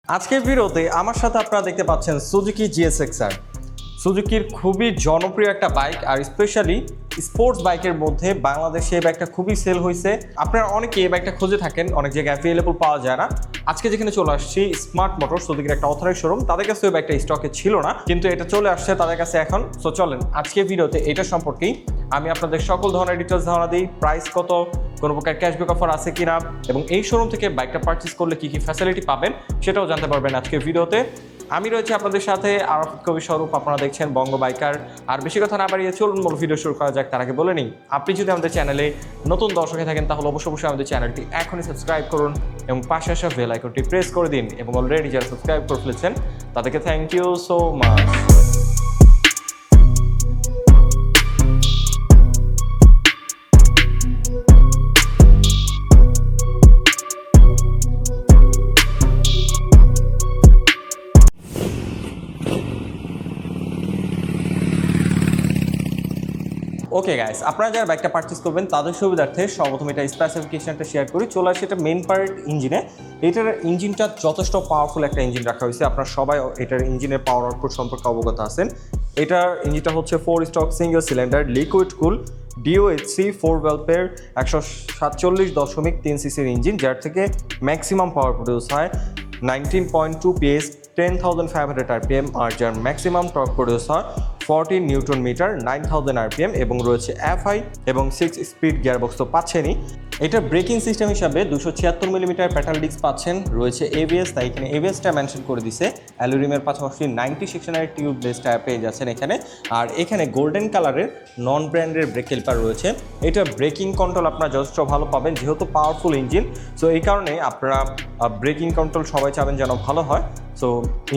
আজকের ভিডিওতে আমার সাথে আপনারা দেখতে পাচ্ছেন সুজুকি জিএসএক্সআর। সুজুকির খুবই জনপ্রিয় একটা বাইক, আর স্পেশালি স্পোর্টস বাইকের মধ্যে বাংলাদেশে এই বাইকটা খুবই সেল হয়েছে। আপনারা অনেকে এই বাইকটা খুঁজে থাকেন, অনেক জায়গায় অ্যাভেলেবল পাওয়া যায় না। আজকে যেখানে চলে আসছি স্মার্ট মোটর, সুজুকির একটা অথরাইজড শোরুম, তাদের কাছে ওই বাইকটা স্টকে ছিল না, কিন্তু এটা চলে আসছে তাদের কাছে এখন। সো চলেন আজকের ভিডিওতে এটা সম্পর্কেই আমি আপনাদের সকল ধরনের ডিটেলস ধারণা দিই। প্রাইস কত, কোনো প্রকার ক্যাশব্যাক অফার আছে কিনা, এবং এই শোরুম থেকে বাইকটা পারচেস করলে কি কি ফ্যাসিলিটি পাবেন সেটাও জানতে পারবেন আজকের ভিডিওতে। আমি রয়েছি আপনাদের সাথে আরাফাত কবির স্বরূপ, আপনারা দেখছেন বঙ্গ বাইকার। আর বেশি কথা না বাড়িয়ে চলুন মূল ভিডিও শুরু করা যাক। তার আগে বলে নিই, আপনি যদি আমাদের চ্যানেলে নতুন দর্শক হয়ে থাকেন তাহলে অবশ্যই আমাদের চ্যানেলটি এখনই সাবস্ক্রাইব করুন এবং পাশে আসা বেল আইকনটি প্রেস করে দিন। এবং অলরেডি যারা সাবস্ক্রাইব করে ফেলেছেন তাদেরকে thank you so much. Okay guys, আপনারা যারা বাইকটা পারচেস করবেন তাদের সুবিধার্থে সর্বপ্রথম এটা স্পেসিফিকেশনটা শেয়ার করি। চলে আসে এটা মেন পার্ট ইঞ্জিনে। এটার ইঞ্জিনটা যথেষ্ট পাওয়ারফুল একটা ইঞ্জিন রাখা হয়েছে। আপনারা সবাই এটার ইঞ্জিনের পাওয়ার আউটপুট সম্পর্কে অবগত আছেন। এটার ইঞ্জিনটা হচ্ছে 4 স্ট্রোক সিঙ্গেল সিলিন্ডার লিকুইড কুল DOHC 4 ভ্যালভের 147.3 সিসির ইঞ্জিন, যার থেকে ম্যাক্সিমাম পাওয়ার প্রডিউস হয় 19.2 PS 10,500 RPM, আর যার ম্যাক্সিমাম টর্ক প্রডিউস হয় 40 নিউটন মিটার 9,000 RPM, এবং রয়েছে FI এবং 6 স্পিড গিয়ারবক্স তো পাচ্ছেনই। এটার ব্রেকিং সিস্টেম হিসাবে 276 মিলিমিটার প্যাটাল ডিস্ক পাচ্ছেন, রয়েছে ABS, তাই এখানে ABSটা মেনশন করে দিছে। অ্যালুমিনিয়ামের পাশাপাশি 90 সেকশনের টিউবলেস টায়ার পেয়ে যাচ্ছেন এখানে। আর এখানে গোল্ডেন কালারের নন ব্র্যান্ডের ব্রেক ক্যালিপার রয়েছে। এটা ব্রেকিং কন্ট্রোল আপনারা যথেষ্ট ভালো পাবেন, যেহেতু পাওয়ারফুল ইঞ্জিন। সো এই কারণে আপনারা ব্রেকিং কন্ট্রোল সবাই চাবেন যেন ভালো হয়। সো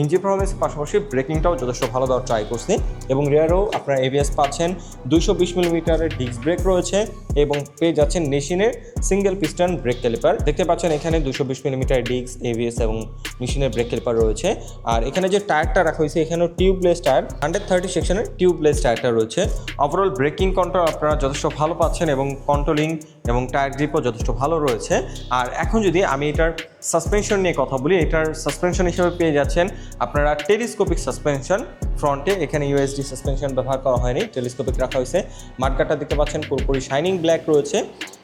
ইঞ্জিন পারফরমেন্সের পাশাপাশি ব্রেকিংটাও যথেষ্ট ভালো দেওয়ার ট্রাই করছি। এবং রিয়ারও আপনারা ABS পাচ্ছেন, 220 মিলিমিটারের ডিস্ক ব্রেক রয়েছে, এবং পেয়ে যাচ্ছেন মেশিনের সিঙ্গেল পিস্টন ব্রেক ক্যালিপার। দেখতে পাচ্ছেন এখানে 220 মিলিমিটার ডিস্ক, ABS এবং মেশিনের ব্রেক ক্যালিপার রয়েছে। আর এখানে যে টায়ারটা রাখা হয়েছে এখানেও টিউবলেস টায়ার, 130 সেকশনের টিউবলেস টায়ারটা রয়েছে। ওভারঅল ব্রেকিং কন্ট্রোল আপনারা যথেষ্ট ভালো পাচ্ছেন, এবং কন্ট্রোলিং এবং টায়ার গ্রিপও যথেষ্ট ভালো রয়েছে। আর এখন যদি আমি এটার সাসপেনশন নিয়ে কথা বলি, এটার সাসপেনশন হিসেবে পেয়ে যাচ্ছেন আপনারা টেলিস্কোপিক সাসপেনশন। ফ্রন্টে এখানে USD সাসপেনশন ব্যবহার করা হয়নি, টেলিস্কোপিক রাখা হয়েছে। মাঠগাটটা দেখতে পাচ্ছেন পুরোপুরি শাইনিং ব্ল্যাক রয়েছে।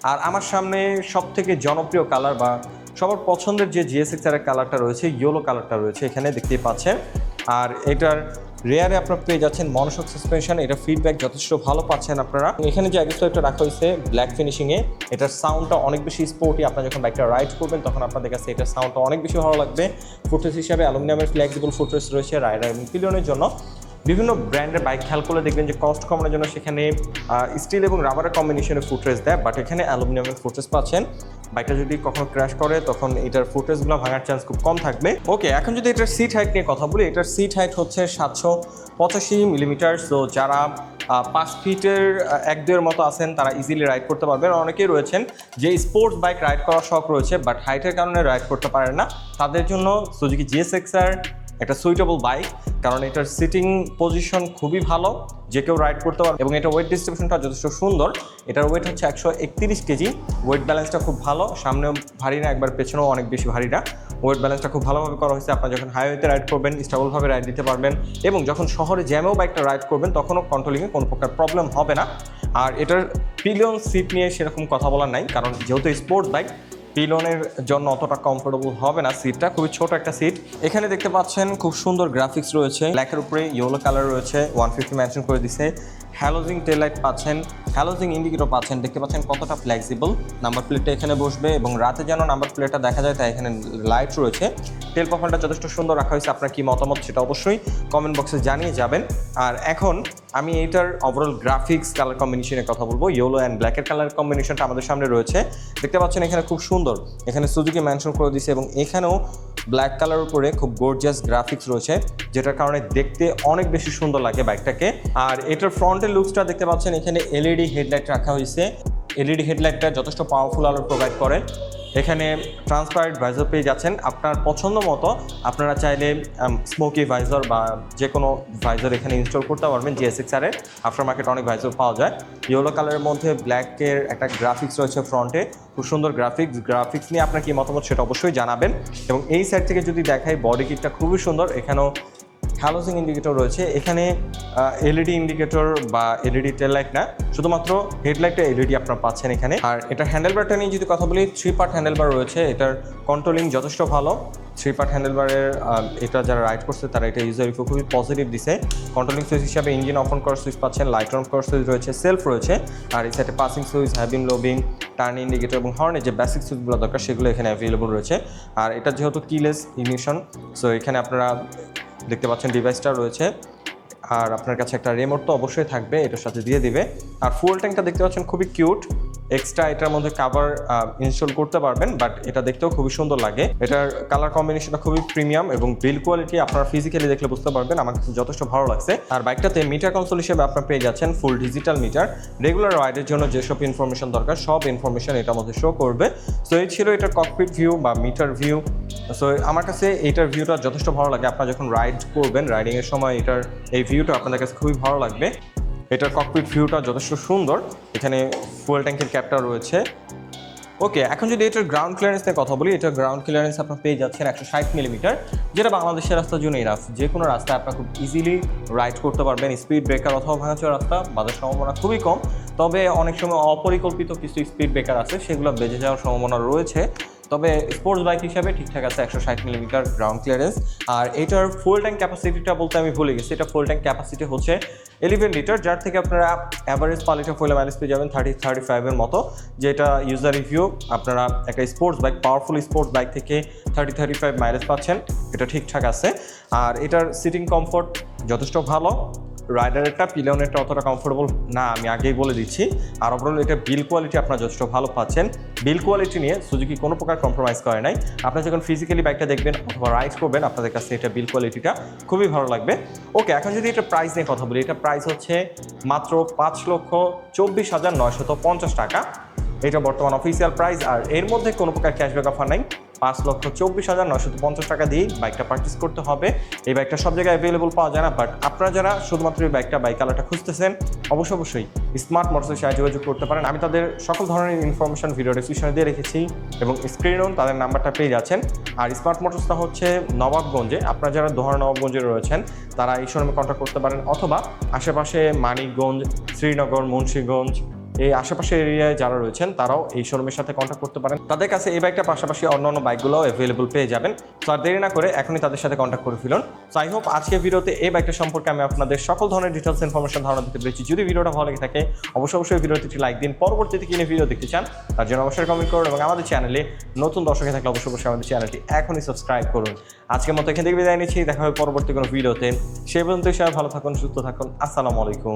আর আমার সামনে সবথেকে জনপ্রিয় কালার বা সবার পছন্দের যে GSXR এর কালারটা রয়েছে, ইয়েলো কালারটা রয়েছে এখানে দেখতেই পাচ্ছেন। আর এটার রেয়ারে আপনারা পেয়ে যাচ্ছেন মনোশক সাসপেনশন। এটা ফিডব্যাক যথেষ্ট ভালো পাচ্ছেন আপনারা। এখানে যে অ্যাগেস্টটা রাখা হয়েছে ব্ল্যাক ফিনিশিংয়ে, এটার সাউন্ডটা অনেক বেশি স্পোর্টি। আপনারা যখন বাইকটা রাইড করবেন তখন আপনাদের কাছে এটার সাউন্ডটা অনেক বেশি ভালো লাগবে। ফুটরেস হিসাবে অ্যালুমিনিয়ামের ফ্লেক্সিবল ফুটরেস রয়েছে রাইডার এবং পিলিয়নের জন্য। বিভিন্ন ব্র্যান্ডের বাইক খেয়াল করলে দেখবেন যে কস্ট কমানোর জন্য সেখানে স্টিল এবং রাবারের কম্বিনেশনে ফুটরেস দেয়, বাট এখানে অ্যালুমিনিয়ামের ফুটরেস পাচ্ছেন। বাইকটা যদি কখনো ক্র্যাশ করে তখন এটার ফুটরেসগুলো ভাঙার চান্স খুব কম থাকবে। ওকে, এখন যদি এটার সিট হাইট নিয়ে কথা বলি, এটার সিট হাইট হচ্ছে 785 মিলিমিটার। সো যারা 5 ফিটের 1-2 মতো আছেন তারা ইজিলি রাইড করতে পারবেন। অনেকেই রয়েছেন যে স্পোর্টস বাইক রাইড করার শখ রয়েছে বাট হাইটের কারণে রাইড করতে পারেন না, তাদের জন্য সুজুকি GSXR একটা সুইটেবল বাইক, কারণ এটার সিটিং পজিশন খুবই ভালো, যে কেউ রাইড করতে পারবে। এবং এটা ওয়েট ডিস্ট্রিবিউশনটা যথেষ্ট সুন্দর। এটার ওয়েট হচ্ছে 131 কেজি। ওয়েট ব্যালেন্সটা খুব ভালো, সামনেও ভারী না, একবার পেছনেও অনেক বেশি ভারী না। ওয়েট ব্যালেন্সটা খুব ভালোভাবে করা হয়েছে। আপনারা যখন হাইওয়েতে রাইড করবেন স্টেবলভাবে রাইড দিতে পারবেন, এবং যখন শহরে জ্যামেও বাইকটা রাইড করবেন তখনও কন্ট্রোলিংয়ে কোনো প্রকার প্রবলেম হবে না। আর এটার পিলিয়ন সিট নিয়ে সেরকম কথা বলার নাই, কারণ যেহেতু স্পোর্টস বাইক পিলনের জন্য অতটা কমফোর্টেবল হবে না। সিটটা খুবই ছোট একটা সিট। এখানে দেখতে পাচ্ছেন খুব সুন্দর গ্রাফিক্স রয়েছে, ব্ল্যাকের উপরে ইয়েলো কালার রয়েছে, 150 মেনশন করে দিছে। হ্যালোজিং টেল লাইট পাচ্ছেন, হ্যালোজিং ইন্ডিকেটর পাচ্ছেন। দেখতে পাচ্ছেন কতটা ফ্লেক্সিবল। নাম্বার প্লেটটা এখানে বসবে, এবং রাতে যেন নাম্বার প্লেটটা দেখা যায় তাই এখানে লাইট রয়েছে। টেল প্রোফাইলটা যথেষ্ট সুন্দর রাখা হয়েছে। আপনার কি মতামত সেটা অবশ্যই কমেন্ট বক্সে জানিয়ে যাবেন। আর এখন আমি এইটার ওভারঅল গ্রাফিক্স কালার কম্বিনেশনের কথা বলবো। ইয়েলো অ্যান্ড ব্ল্যাকের কালার কম্বিনেশনটা আমাদের সামনে রয়েছে। দেখতে পাচ্ছেন এখানে খুব সুন্দর, এখানে সুজুকি মেনশন করে দিয়েছে, এবং এখানেও ব্ল্যাক কালার উপরে খুব গর্জিয়াস গ্রাফিক্স রয়েছে, যেটার কারণে দেখতে অনেক বেশি সুন্দর লাগে বাইকটাকে। আর এটার ফ্রন্টের লুকসটা দেখতে পাচ্ছেন এখানে LED হেডলাইট রাখা হয়েছে। LED হেডলাইটটা যথেষ্ট পাওয়ারফুল আলো প্রোভাইড করে। এখানে ট্রান্সপারেন্ট ভাইজার পেয়ে যাচ্ছেন আপনার পছন্দ মতো। আপনারা চাইলে স্মোকি ভাইজার বা যে কোনো ভাইজার এখানে ইনস্টল করতে পারবেন। GSXR এর আফটার মার্কেট অনেক ভাইজার পাওয়া যায়। ইয়েলো কালারের মধ্যে ব্ল্যাকের একটা গ্রাফিক্স রয়েছে ফ্রন্টে, খুব সুন্দর গ্রাফিক্স নিয়ে আপনার কি মতামত সেটা অবশ্যই জানাবেন। এবং এই সাইড থেকে যদি দেখাই, বডি কিটটা খুবই সুন্দর। এখানেও হ্যালোজিং ইন্ডিকেটর রয়েছে। এখানে এলইডি ইন্ডিকেটর বা এলইডি টেল লাইট না, শুধুমাত্র হেডলাইটটা এলইডি আপনারা পাচ্ছেন এখানে। আর এটার হ্যান্ডেলবারটা নিয়ে যদি কথা বলি, 3 পার্ট হ্যান্ডেলবার রয়েছে। এটার কন্ট্রোলিং যথেষ্ট ভালো। 3 পার্ট হ্যান্ডেলবারের এটা যারা রাইড করছে তারা এটা ইউজার রিভিউ খুবই পজিটিভ দিছে। কন্ট্রোলিং সুইচ হিসাবে ইঞ্জিন অফ অন করার সুইচ পাচ্ছেন, লাইট অন করার সুইচ রয়েছে, সেলফ রয়েছে। আর এই সাইডে পাসিং সুইচ, হ্যাভিং, লোবিং, টার্ন ইন্ডিকেটর এবং হর্নের যে বেসিক সুইচগুলো দরকার সেগুলো এখানে অ্যাভেলেবল রয়েছে। আর এটা যেহেতু কিলেস ইগনিশন, সো এখানে আপনারা দেখতে পাচ্ছেন ডিভাইসটা রয়েছে। আর আপনার কাছে একটা রিমোট তো অবশ্যই থাকবে, এটার সাথে দিয়ে দিবে। আর ফুয়েল ট্যাঙ্কটা দেখতে পাচ্ছেন খুবই কিউট। এক্সট্রা এটার মধ্যে কাভার ইনস্টল করতে পারবেন, বাট এটা দেখতেও খুবই সুন্দর লাগে। এটার কালার কম্বিনেশনটা খুবই প্রিমিয়াম এবং বিল্ড কোয়ালিটি আপনারা ফিজিক্যালি দেখলে বুঝতে পারবেন। আমার কাছে যথেষ্ট ভালো লাগছে। আর বাইকটাতে মিটার কনসোল হিসেবে আপনারা পেয়ে যাচ্ছেন ফুল ডিজিটাল মিটার। রেগুলার রাইডের জন্য যেসব ইনফরমেশন দরকার সব ইনফরমেশন এটার মধ্যে শো করবে। সো এই ছিল এটার ককপিট ভিউ বা মিটার ভিউ। সো আমার কাছে এইটার ভিউটা যথেষ্ট ভালো লাগে। আপনারা যখন রাইড করবেন, রাইডিংয়ের সময় এটার এই ভিউটা আপনাদের কাছে খুবই ভালো লাগবে। এটার ককপিট ভিউটা যথেষ্ট সুন্দর। এখানে ফুয়েল ট্যাঙ্কের ক্যাপটা রয়েছে। ওকে, এখন যদি এটার গ্রাউন্ড ক্লিয়ারেন্স নিয়ে কথা বলি, এটার গ্রাউন্ড ক্লিয়ারেন্স আপনার পেয়ে যাচ্ছেন 160 মিলিমিটার, যেটা বাংলাদেশের রাস্তার জন্য ইনাফ। যে কোনো রাস্তায় আপনার খুব ইজিলি রাইড করতে পারবেন। স্পিড ব্রেকার অথবা ভাঙাচোরা রাস্তা বাজার সম্ভাবনা খুবই কম, তবে অনেক সময় অপরিকল্পিত কিছু স্পিড ব্রেকার আছে, সেগুলো বেজে যাওয়ার সম্ভাবনা রয়েছে। তবে স্পোর্টস বাইক হিসাবে ঠিকঠাক আছে 160 মিলিমিটার গ্রাউন্ড ক্লিয়ারেন্স। আর এটার ফুয়েল ট্যাঙ্ক ক্যাপাসিটিটা বলতে আমি ভুলে গেছি। এটা ফুয়েল ট্যাঙ্ক ক্যাপাসিটি হচ্ছে 11 লিটার, যার থেকে আপনারা average per litre fuel mileage পেয়ে যাবেন 30-35 মতো। যেটা ইউজার রিভিউ আপনারা একটা sports bike, powerful sports bike থেকে 30-35 মাইলেজ পাচ্ছেন, এটা ঠিকঠাক আছে। আর এটার সিটিং কমফোর্ট যথেষ্ট ভালো। রাইডারেরটা পিলিয়নেরটা অতটা কমফোর্টেবল না, আমি আগেই বলে দিচ্ছি। আর ওভারঅল এটা বিল কোয়ালিটি আপনারা যথেষ্ট ভালো পাচ্ছেন। বিল কোয়ালিটি নিয়ে সুজুকি কোনো প্রকার কম্প্রোমাইজ করে নাই। আপনারা যখন ফিজিক্যালি বাইকটা দেখবেন অথবা রাইড করবেন, আপনাদের কাছে এটা বিল কোয়ালিটিটা খুবই ভালো লাগবে। ওকে, এখন যদি এটা প্রাইস নিয়ে কথা বলি, এটা প্রাইস হচ্ছে মাত্র 5,24,950 টাকা। এটা বর্তমান অফিসিয়াল প্রাইস। আর এর মধ্যে কোনো প্রকার ক্যাশব্যাক অফার নাই। 5,24,950 টাকা দিয়েই বাইকটা পারচেস করতে হবে। এই বাইকটা সব জায়গায় অ্যাভেলেবল পাওয়া যায় না, বাট আপনারা যারা শুধুমাত্র এই বাইক কালারটা খুঁজতেছেন, অবশ্যই স্মার্ট মোটরসের সাথে যোগাযোগ করতে পারেন। আমি তাদের সকল ধরনের ইনফরমেশন ভিডিও ডেসক্রিপশনে দিয়ে রেখেছি এবং স্ক্রিনেও তাদের নাম্বারটা পেয়ে যাচ্ছেন। আর স্মার্ট মোটরসটা হচ্ছে নবাবগঞ্জে। আপনারা যারা দোহার নবাবগঞ্জে রয়েছেন তারা এই শোরুমে কন্ট্যাক্ট করতে পারেন, অথবা আশেপাশে মানিকগঞ্জ, শ্রীনগর, মুন্সিগঞ্জ এই আশেপাশের এরিয়ায় যারা রয়েছেন তারাও এই শোরুমের সাথে কন্ট্যাক্ট করতে পারেন। তাদের কাছে এই বাইকটার পাশাপাশি অন্যান্য বাইকগুলোও অ্যাভেলেবল পেয়ে যাবেন। সো আর দেরি না করে এখনই তাদের সাথে কন্ট্যাক্ট করে ফেলুন। সো আই হোপ আজকের ভিডিওতে এই বাইকটা সম্পর্কে আমি আপনাদের সকল ধরনের ডিটেলস ইনফরমেশন ধারণা দিতে পেরেছি। যদি ভিডিওটা ভালো লাগে থাকে অবশ্যই ভিডিওতে একটি লাইক দিন। পরবর্তীতে কিনে ভিডিও দেখতে চান তার জন্য অবশ্যই কমেন্ট করুন, এবং আমাদের চ্যানেলে নতুন দর্শক থাকলে অবশ্যই আমাদের চ্যানেলটি এখনই সাবস্ক্রাইব করুন। আজকের মতো এখান থেকে বিদায় নিচ্ছি, দেখা হবে পরবর্তী কোনো ভিডিওতে। সেই পর্যন্ত সবাই ভালো থাকুন, সুস্থ থাকুন। আসসালামু আলাইকুম।